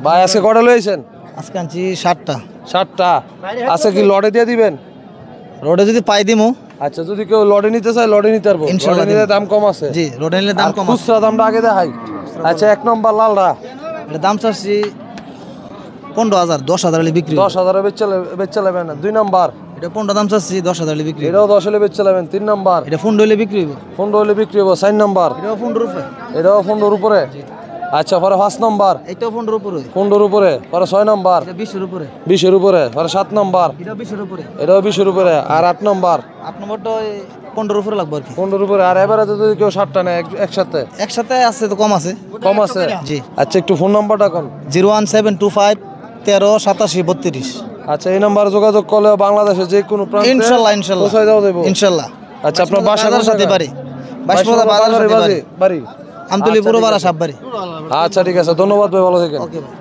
ভাই আজকে কটা লইছেন? আজকে আনছি 7টা। 7টা। আচ্ছা কি লটে দিয়ে দিবেন? রোডে যদি পাই দিমু। আচ্ছা যদি কেউ লটে নিতে চায় লটে নিতে পারবো, লটে নিলে দাম কম আছে। জি রোডে নিলে দাম কম আছে। খুচরা দামটা আগে দেখাই। আচ্ছা 1 নম্বর লালটা এটা দাম চাচ্ছি 15,000, 10,000 হলে বিক্রি। 10,000 বেচে নেবেন না। 2 নম্বর এটা 15 দাম চাচ্ছি, 10,000 হলে বিক্রি। এটাও 10 হলে বেচে নেবেন। 3 নম্বর এটা 15 হলে বিক্রি হইব। 15 হলে বিক্রি হবে। 4 নম্বর এটাও 15 উপরে। এটাও 15 উপরে। আচ্ছা পরে 5 নম্বর এটাও 15 উপরে। 15 উপরে। পরে 6 নম্বর এটা 20 এর উপরে। 20 এর উপরে। পরে 7 নম্বর এটাও 20 এর উপরে। এটাও 20 এর উপরে। আর 8 নম্বর 8 নম্বরটা 15 উপরে লাগবে আর কি। 15 উপরে। আর এবারে যদি কেউ 7টা নেয় একসাথে একসাথে আছে তো কম আছে। কম আছে। জি। আচ্ছা একটু ফোন নাম্বারটা কোন? 01725 13 87 32। আচ্ছা এই নাম্বারে যোগাযোগ করলে বাংলাদেশে যে কোনো প্রান্তে ইনশাআল্লাহ ইনশাআল্লাহ পৌঁছায় দেওয়া যাবে ইনশাআল্লাহ। আচ্ছা আপনার বাসা বাজার সাথে বাড়ি। 22 বাজার সাথে বাড়ি। বাড়ি আমতলি পুরো বাড়া সব বাড়ি। আচ্ছা ঠিক আছে, ধন্যবাদ ভাই, ভালো থাকেন। ওকে ভাই।